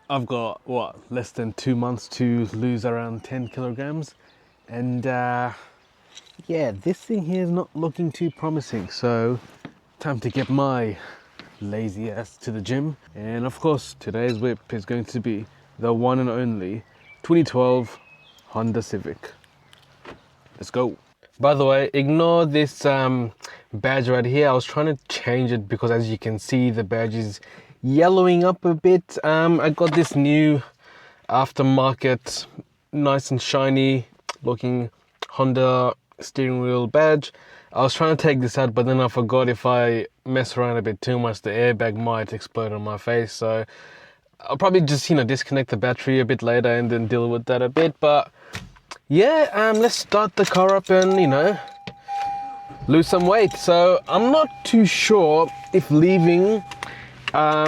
I've got, what, less than 2 months to lose around 10 kilograms. And yeah, this thing here is not looking too promising. So time to get my lazy ass to the gym. And of course, today's whip is going to be the one and only 2012 Honda Civic. Let's go. By the way, ignore this badge right here. I was trying to change it because, as you can see, the badge is yellowing up a bit. I got this new aftermarket, nice and shiny looking Honda steering wheel badge. I was trying to take this out, but then I forgot if I mess around a bit too much, the airbag might explode on my face. So I'll probably just, disconnect the battery a bit later and then deal with that a bit. But yeah, let's start the car up and, lose some weight. So I'm not too sure if leaving, I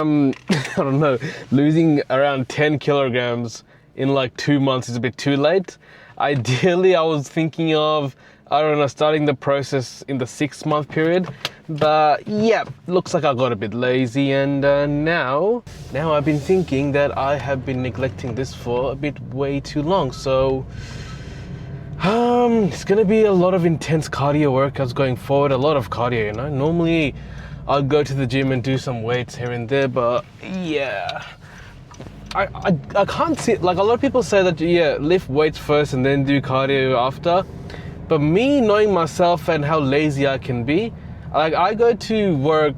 don't know, losing around 10 kilograms in like 2 months is a bit too late. Ideally, I was thinking of, I don't know, starting the process in the 6-month period. But yeah, looks like I got a bit lazy, and now I've been thinking that I have been neglecting this for a bit way too long. So it's gonna be a lot of intense cardio workouts going forward, a lot of cardio, Normally I'll go to the gym and do some weights here and there, but yeah, I can't see, like a lot of people say that, yeah, lift weights first and then do cardio after. But me knowing myself and how lazy I can be, like I go to work,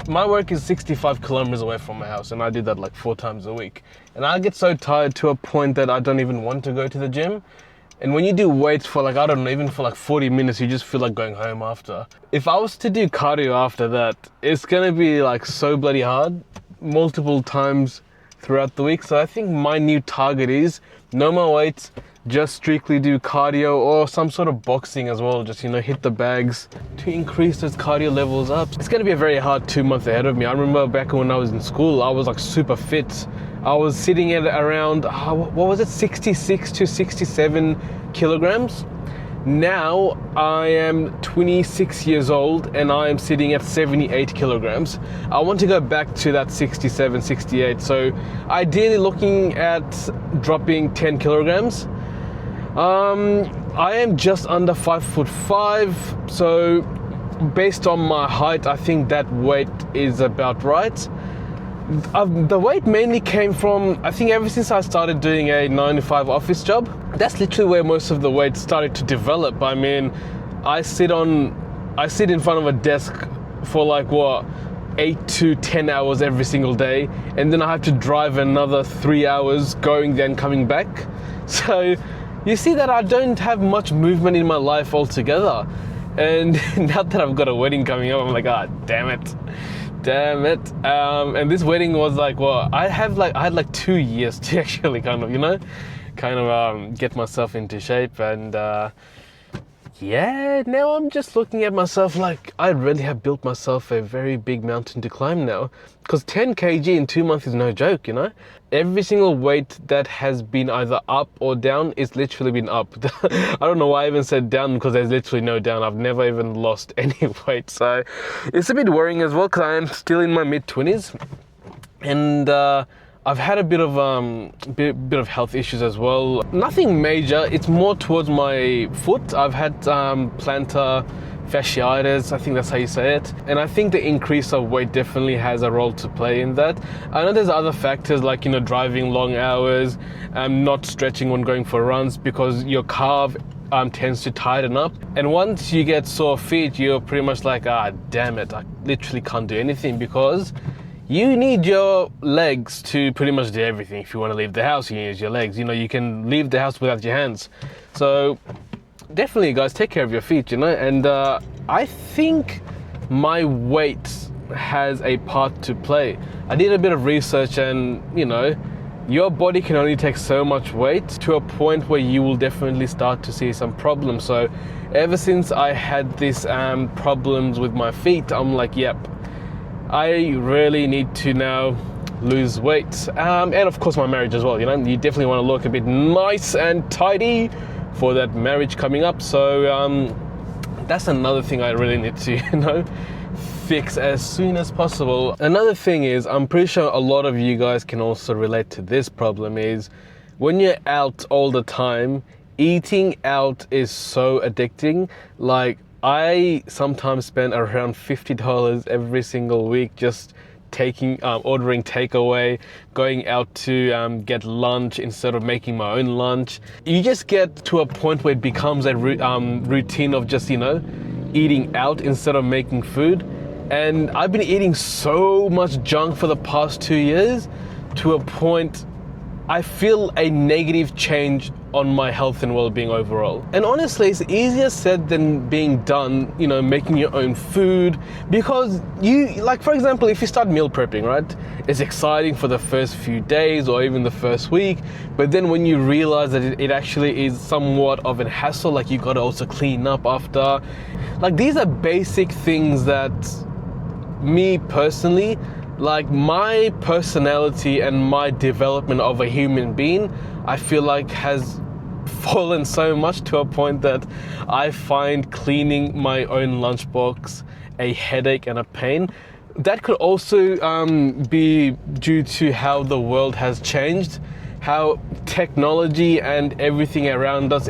my work is 65 kilometers away from my house, and I do that like 4 times a week. And I get so tired to a point that I don't even want to go to the gym. And when you do weights for like, I don't know, even for like 40 minutes, you just feel like going home after. If I was to do cardio after that, it's gonna be like so bloody hard, multiple times throughout the week. So I think my new target is no more weights, just strictly do cardio or some sort of boxing as well. Just, hit the bags to increase those cardio levels up. It's gonna be a very hard 2 months ahead of me. I remember back when I was in school, I was like super fit. I was sitting at around, what was it, 66 to 67 kilograms. Now I am 26 years old and I am sitting at 78 kilograms. I want to go back to that 67, 68. So ideally looking at dropping 10 kilograms. I am just under 5'5", so based on my height, I think that weight is about right. The weight mainly came from, I think ever since I started doing a 9-to-5 office job, that's literally where most of the weight started to develop. I mean, I sit in front of a desk for like 8 to 10 hours every single day, and then I have to drive another 3 hours going there and coming back. So you see that I don't have much movement in my life altogether. And now that I've got a wedding coming up, I'm like, damn it. And this wedding was like, I had like 2 years to actually kind of get myself into shape. And yeah, now I'm just looking at myself like I really have built myself a very big mountain to climb now. Because 10 kg in 2 months is no joke, Every single weight that has been either up or down is literally been up. I don't know why I even said down, because there's literally no down. I've never even lost any weight. So it's a bit worrying as well, because I am still in my mid-20s. And I've had a bit of health issues as well. Nothing major, it's more towards my foot. I've had plantar fasciitis, I think that's how you say it. And I think the increase of weight definitely has a role to play in that. I know there's other factors like, driving long hours, not stretching when going for runs, because your calf tends to tighten up. And once you get sore feet, you're pretty much like, damn it, I literally can't do anything, because you need your legs to pretty much do everything. If you want to leave the house, you use your legs. You can leave the house without your hands. So definitely, guys, take care of your feet, and I think my weight has a part to play. I did a bit of research, and your body can only take so much weight to a point where you will definitely start to see some problems. So ever since I had these problems with my feet, I'm like, yep, I really need to now lose weight. And of course my marriage as well, you definitely want to look a bit nice and tidy for that marriage coming up. So that's another thing I really need to fix as soon as possible. Another thing is, I'm pretty sure a lot of you guys can also relate to this problem, is when you're out all the time, eating out is so addicting. Like, I sometimes spend around $50 every single week just ordering takeaway, going out to get lunch instead of making my own lunch. You just get to a point where it becomes a routine of just, eating out instead of making food. And I've been eating so much junk for the past 2 years to a point I feel a negative change on my health and well-being overall. And honestly, it's easier said than being done, making your own food, because for example, if you start meal prepping, right? It's exciting for the first few days or even the first week, but then when you realize that it actually is somewhat of a hassle, like you gotta also clean up after. Like, these are basic things that me personally, like my personality and my development of a human being, I feel like has fallen so much to a point that I find cleaning my own lunchbox a headache and a pain. That could also be due to how the world has changed, how technology and everything around us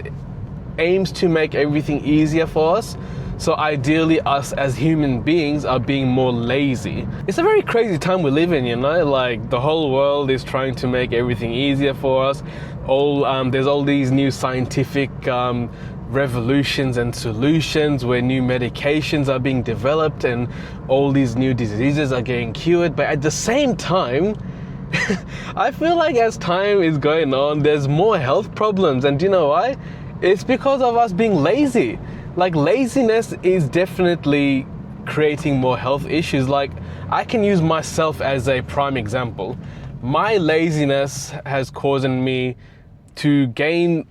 aims to make everything easier for us. So ideally, us as human beings are being more lazy. It's a very crazy time we live in, like the whole world is trying to make everything easier for us. There's all these new scientific revolutions and solutions where new medications are being developed and all these new diseases are getting cured. But at the same time, I feel like as time is going on, there's more health problems. And do you know why? It's because of us being lazy. Like, laziness is definitely creating more health issues. Like, I can use myself as a prime example. My laziness has caused me to gain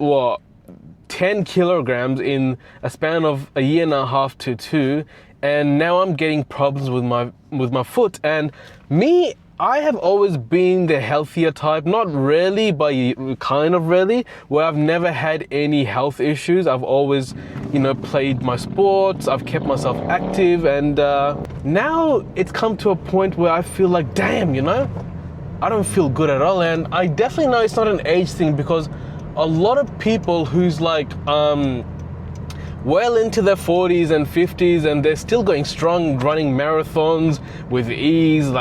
10 kilograms in a span of a year and a half to 2, and now I'm getting problems with my foot. And I have always been the healthier type, not really, but kind of really, where I've never had any health issues. I've always, played my sports, I've kept myself active, and now it's come to a point where I feel like, damn, I don't feel good at all. And I definitely know it's not an age thing, because a lot of people who's like, well into their 40s and 50s, and they're still going strong, running marathons with ease,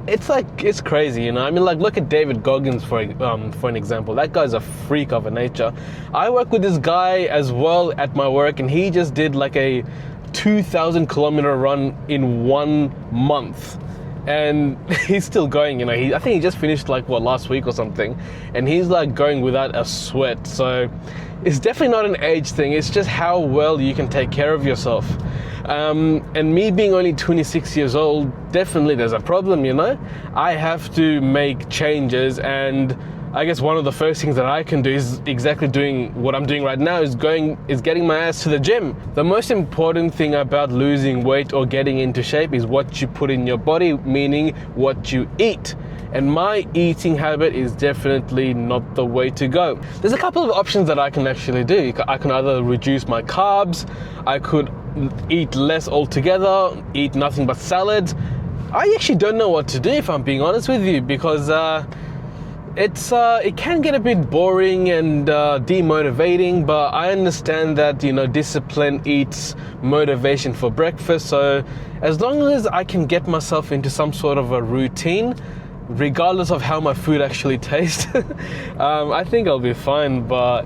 it's crazy, I mean, like, look at David Goggins for an example. That guy's a freak of a nature. I work with this guy as well at my work, and he just did like a 2,000 kilometer run in 1 month, and he's still going. I think he just finished last week or something, and he's like going without a sweat. So it's definitely not an age thing. It's just how well you can take care of yourself. And me being only 26 years old, definitely there's a problem, I have to make changes, and I guess one of the first things that I can do is exactly doing what I'm doing right now, is getting my ass to the gym. The most important thing about losing weight or getting into shape is what you put in your body, meaning what you eat. And my eating habit is definitely not the way to go. There's a couple of options that I can actually do. I can either reduce my carbs, I could eat less altogether, eat nothing but salads. I actually don't know what to do, if I'm being honest with you, because it can get a bit boring and demotivating, but I understand that discipline eats motivation for breakfast. So as long as I can get myself into some sort of a routine, regardless of how my food actually tastes, I think I'll be fine. But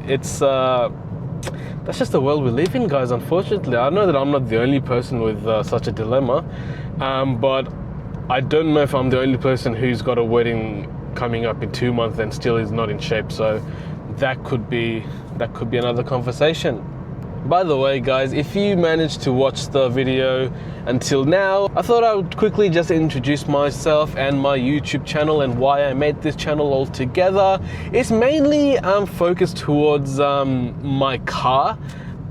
that's just the world we live in, guys, unfortunately. I know that I'm not the only person with such a dilemma, but I don't know if I'm the only person who's got a wedding coming up in 2 months and still is not in shape. So that could be another conversation. By the way, guys, if you managed to watch the video until now, I thought I would quickly just introduce myself and my YouTube channel and why I made this channel altogether. It's mainly focused towards my car.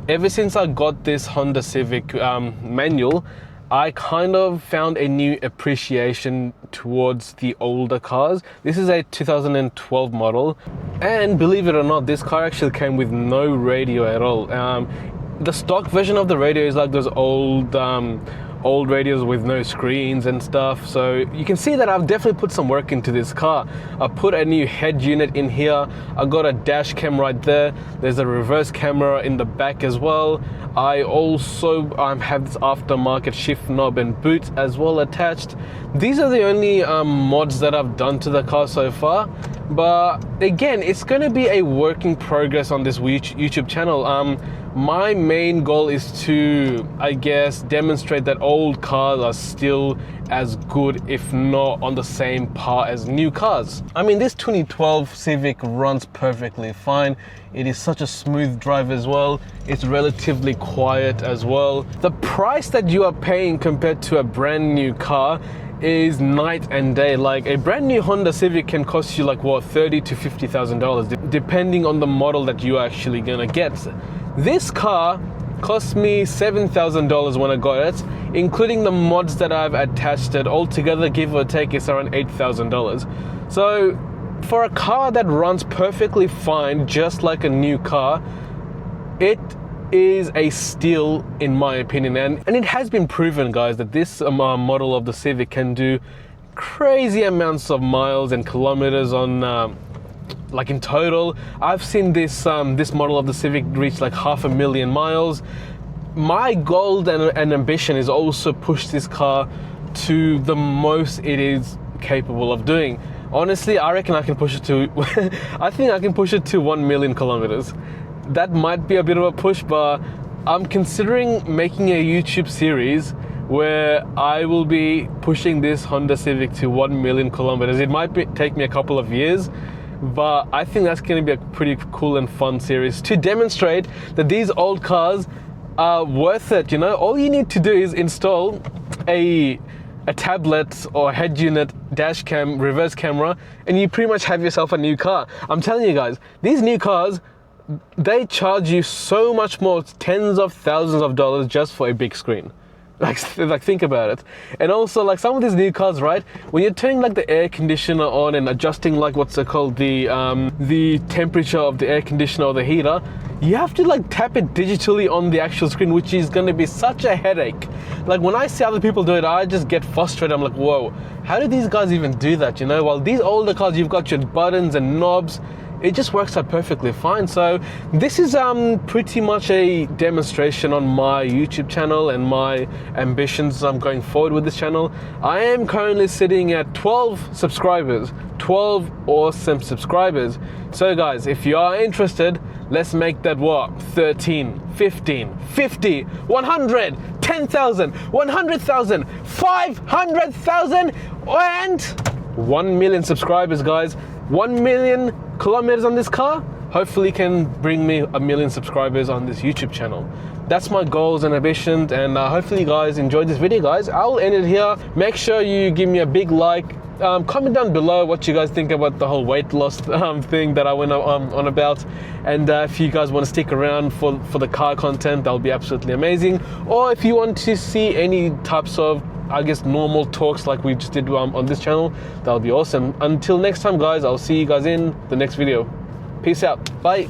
Ever since I got this Honda Civic manual, I kind of found a new appreciation towards the older cars. This is a 2012 model, and believe it or not, this car actually came with no radio at all. The stock version of the radio is like those old old radios with no screens and stuff. So you can see that I've definitely put some work into this car. I put a new head unit in here. I got a dash cam right there. There's a reverse camera in the back as well. I also have this aftermarket shift knob and boot as well attached. These are the only mods that I've done to the car so far. But again, it's going to be a work in progress on this YouTube channel. My main goal is to, I guess, demonstrate that old cars are still as good, if not on the same par as new cars. I mean, this 2012 Civic runs perfectly fine. It is such a smooth drive as well. It's relatively quiet as well. The price that you are paying compared to a brand new car is night and day. Like a brand new Honda Civic can cost you like what, $30,000 to $50,000 depending on the model that you're actually gonna get. This car cost me $7,000 when I got it, including the mods that I've attached it. Altogether, give or take, it's around $8,000. So for a car that runs perfectly fine, just like a new car, it is a steal in my opinion, and it has been proven, guys, that this model of the Civic can do crazy amounts of miles and kilometers on like in total. I've seen this model of the Civic reach like 500,000 miles. My goal and ambition is also push this car to the most it is capable of doing. Honestly, I reckon I can push it to I think I can push it to 1 million kilometers. That might be a bit of a push, but I'm considering making a YouTube series where I will be pushing this Honda Civic to 1 million kilometers. It might take me a couple of years, but I think that's going to be a pretty cool and fun series to demonstrate that these old cars are worth it. You know, all you need to do is install a tablet or head unit, dash cam, reverse camera, and you pretty much have yourself a new car. I'm telling you guys, these new cars, they charge you so much more, tens of thousands of dollars just for a big screen. Like think about it. And also, like, some of these new cars, right, when you're turning like the air conditioner on and adjusting like what's it called, the temperature of the air conditioner or the heater, you have to like tap it digitally on the actual screen, which is going to be such a headache. Like when I see other people do it, I just get frustrated. I'm like, whoa, how do these guys even do that, you know? While these older cars, you've got your buttons and knobs, it just works out perfectly fine. So this is pretty much a demonstration on my YouTube channel and my ambitions going forward with this channel. I am currently sitting at 12 subscribers, 12 awesome subscribers. So guys, if you are interested, let's make that what? 13, 15, 50, 100, 10,000, 100,000, 500,000, and 1 million subscribers, guys. 1 million kilometers on this car hopefully can bring me 1 million subscribers on this YouTube channel. That's my goals and ambitions, and hopefully you guys enjoyed this video, guys. I'll end it here. Make sure you give me a big like. Comment down below what you guys think about the whole weight loss thing that I went on about, and if you guys want to stick around for the car content, that'll be absolutely amazing. Or if you want to see any types of, I guess, normal talks like we just did on this channel, that'll be awesome. Until next time, guys, I'll see you guys in the next video. Peace out. Bye.